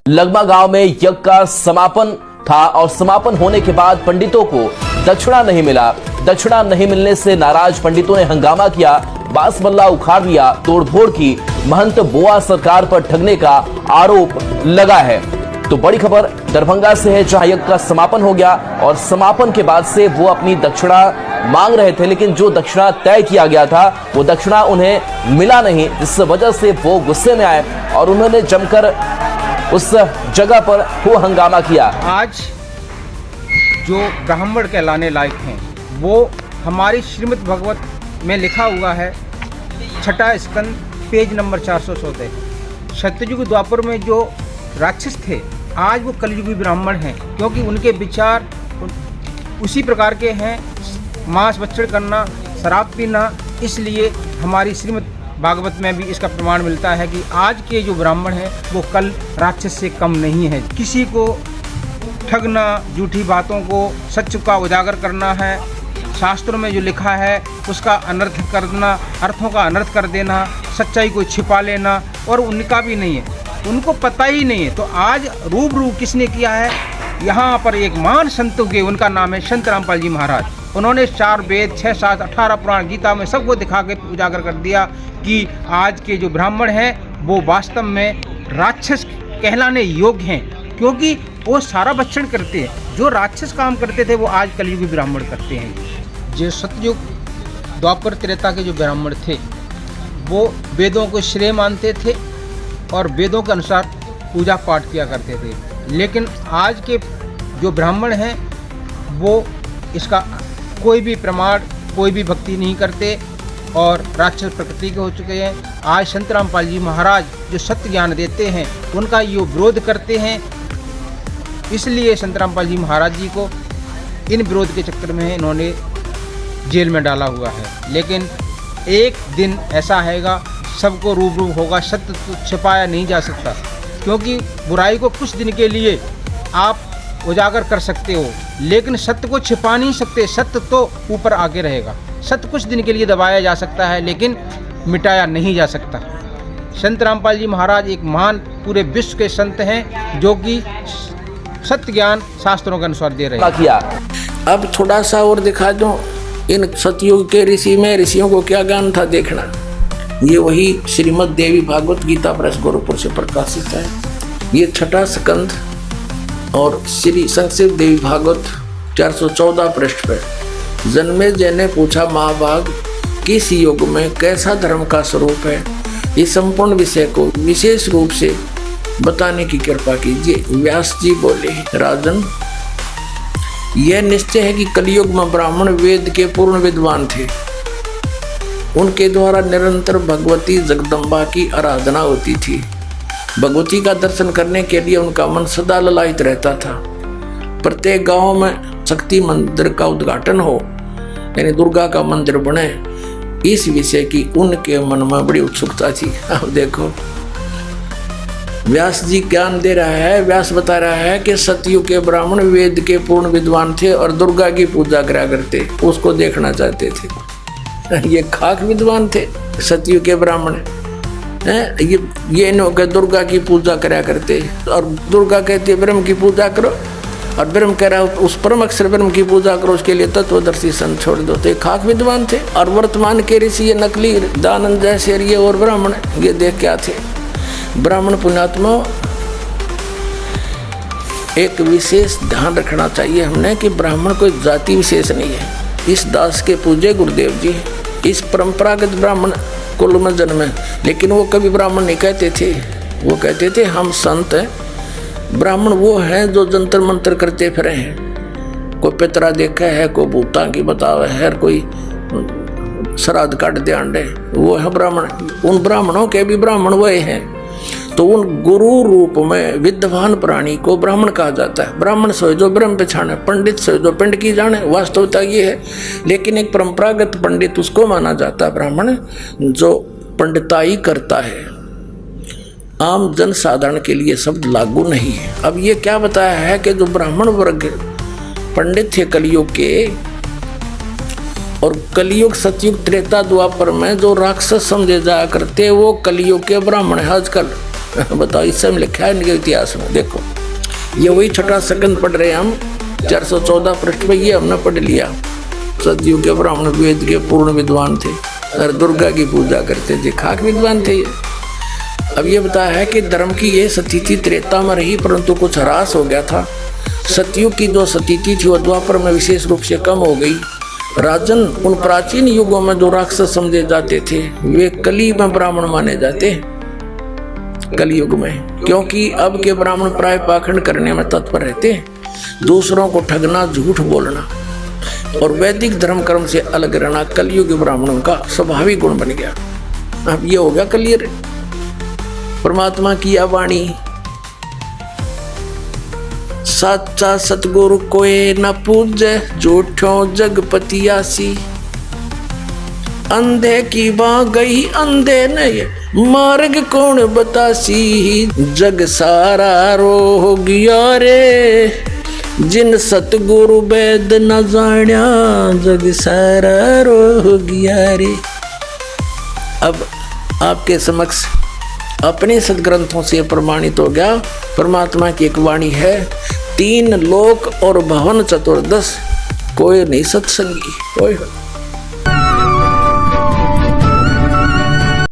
लगमा गांव में यज्ञ का समापन था और समापन होने के बाद पंडितों को दक्षिणा नहीं मिला। दक्षिणा नहीं मिलने से नाराज पंडितों ने हंगामा किया, बांस-बल्ला उखाड़ लिया, तोड़फोड़ की। महंत बुआ सरकार पर ठगने का आरोप लगा है। तो बड़ी खबर दरभंगा से है, जहां यज्ञ का समापन हो गया और समापन के बाद से वो अपनी दक्षिणा मांग रहे थे, लेकिन जो दक्षिणा तय किया गया था वो दक्षिणा उन्हें मिला नहीं, जिस वजह से वो गुस्से में आए और उन्होंने जमकर उस जगह पर खूब हंगामा किया। आज जो ब्राह्मण कहलाने लायक हैं वो हमारी श्रीमद् भगवत में लिखा हुआ है, छठा स्कंद पेज नंबर 414। सत्ययुग द्वापर में जो राक्षस थे आज वो कलयुगी ब्राह्मण हैं, क्योंकि उनके विचार उसी प्रकार के हैं, मांस भक्षण करना, शराब पीना। इसलिए हमारी श्रीमद् भागवत में भी इसका प्रमाण मिलता है कि आज के जो ब्राह्मण हैं वो कल राक्षस से कम नहीं है। किसी को ठगना, झूठी बातों को सच का उजागर करना है, शास्त्रों में जो लिखा है उसका अनर्थ करना, अर्थों का अनर्थ कर देना, सच्चाई को छिपा लेना, और उनका भी नहीं है, उनको पता ही नहीं है। तो आज रूबरू किसने किया है, यहाँ पर एक महान संत के, उनका नाम है संत रामपाल जी महाराज। उन्होंने 4 वेद, 6 शास्त्र, 18 पुराण, गीता में सबको दिखा के उजागर कर दिया कि आज के जो ब्राह्मण हैं वो वास्तव में राक्षस कहलाने योग्य हैं, क्योंकि वो सारा भक्षण करते हैं। जो राक्षस काम करते थे वो आज कलयुगी ब्राह्मण करते हैं। जो सतयुग द्वापर त्रेता के जो ब्राह्मण थे वो वेदों को श्रेय मानते थे और वेदों के अनुसार पूजा पाठ किया करते थे, लेकिन आज के जो ब्राह्मण हैं वो इसका कोई भी प्रमाण, कोई भी भक्ति नहीं करते और राक्षस प्रकृति के हो चुके हैं। आज संत रामपाल जी महाराज जो सत्य ज्ञान देते हैं उनका ये विरोध करते हैं, इसलिए संत रामपाल जी महाराज जी को इन विरोध के चक्कर में इन्होंने जेल में डाला हुआ है। लेकिन एक दिन ऐसा आएगा, सबको रूबरू होगा, सत्य तो छिपाया नहीं जा सकता, क्योंकि बुराई को कुछ दिन के लिए आप उजागर कर सकते हो लेकिन सत्य को छिपा नहीं सकते। सत्य तो ऊपर आगे रहेगा। सत्य कुछ दिन के लिए दबाया जा सकता है लेकिन मिटाया नहीं जा सकता। संत रामपाल जी महाराज एक महान पूरे विश्व के संत हैं जो कि सत्य ज्ञान शास्त्रों के अनुसार दे रहे हैं। अब थोड़ा सा और दिखा दो, इन सतयुग के ऋषि में ऋषियों को क्या ज्ञान था देखना। ये वही श्रीमद् देवी भागवत गीता प्रेस गोरखपुर से प्रकाशित है। ये छठा स्कंद और श्री संक्षिप्त देवी भागवत 414 पृष्ठ पर। जन्मे जय ने पूछा, महाभाग किस युग में कैसा धर्म का स्वरूप है, इस संपूर्ण विषय को विशेष रूप से बताने की कृपा कीजिए। व्यास जी बोले, राजन यह निश्चय है कि कलयुग में ब्राह्मण वेद के पूर्ण विद्वान थे। उनके द्वारा निरंतर भगवती जगदम्बा की आराधना होती थी। भगवती का दर्शन करने के लिए उनका मन सदा ललायित रहता था। प्रत्येक गांव में शक्ति मंदिर का उद्घाटन हो, यानी दुर्गा का मंदिर बने, इस विषय की उनके मन में बड़ी उत्सुकता थी। अब देखो व्यास जी ज्ञान दे रहा है, व्यास बता रहा है कि सतयुग के ब्राह्मण वेद के पूर्ण विद्वान थे और दुर्गा की पूजा करा करते, उसको देखना चाहते थे। ये खाक विद्वान थे सतयुग के ब्राह्मण, ये नो के दुर्गा की पूजा करा करते, और दुर्गा कहती है ब्रह्म की पूजा करो, और ब्रह्म कह रहा है उस परम अक्षर ब्रह्म की पूजा करो, उसके लिए तत्वदर्शी संत छोड़ दो। तो खाक विद्वान थे। और वर्तमान के ऋषि ये नकली दानंद जैसे ये और ब्राह्मण ये देख क्या थे। ब्राह्मण पुण्यात्मा एक विशेष ध्यान रखना चाहिए हमने कि ब्राह्मण कोई जाति विशेष नहीं है। इस दास के पूजे गुरुदेव जी इस परंपरागत ब्राह्मण कुल में जन्मे, लेकिन वो कभी ब्राह्मण नहीं कहते थे। वो कहते थे हम संत हैं। ब्राह्मण वो हैं जो जंतर मंत्र करते फिरे हैं। कोई पितरा देखा है, कोई भूता की बतावे है, कोई श्राद्ध काट दे अंडे, वो है ब्राह्मण। उन ब्राह्मणों के भी ब्राह्मण वही हैं। तो उन गुरु रूप में विद्वान प्राणी को ब्राह्मण कहा जाता है। ब्राह्मण सोए जो ब्रह्म पहचाने, पंडित सोए जो पिंड की जाने। वास्तवता ये है, लेकिन एक परंपरागत पंडित उसको माना जाता है ब्राह्मण जो पंडिताई करता है। आम जन साधारण के लिए शब्द लागू नहीं है। अब ये क्या बताया है कि जो ब्राह्मण वर्ग पंडित थे कलयुग के, और कलयुग सतयुग त्रेता द्वापर में जो राक्षस समझे जाया करते वो कलयुग के ब्राह्मण है आजकल। बताओ, इस समय लिखा है इनके इतिहास में। देखो ये वही छठा स्कंद पढ़ रहे हैं हम, 414 पृष्ठ पे। ये हमने पढ़ लिया। सतयुग के ब्राह्मण वेद के पूर्ण विद्वान थे और दुर्गा की पूजा करते थे, खाक विद्वान थे ये। अब ये बताया है कि धर्म की ये स्थिति त्रेता में रही, परंतु कुछ ह्रास हो गया था। सतयुग की जो स्थिति थी वो द्वापर में विशेष रूप से कम हो गई। राजन, उन प्राचीन युगों में जो राक्षस समझे जाते थे वे कली में ब्राह्मण माने जाते, कलयुग में, क्योंकि अब के ब्राह्मण प्राय पाखंड करने में तत्पर रहते, दूसरों को ठगना, झूठ बोलना और वैदिक धर्म कर्म से अलग रहना कलयुग ब्राह्मणों का स्वाभाविक गुण बन गया। अब ये हो गया क्लियर। परमात्मा की यह वाणी, सच्चा सतगुरु कोई न पूजे, झूठों जगपति आसी। अंधे की बाँ गई अंधे ने, मार्ग कौन बतासी। जग सारा रो गया रे, जिन सतगुरु वेद न जान्या, जग सारा रो गया रे। अब आपके समक्ष अपने सदग्रंथों से प्रमाणित हो गया, परमात्मा की एक वाणी है, 3 लोक और भवन चतुर्दश, कोई नहीं सत्संगी।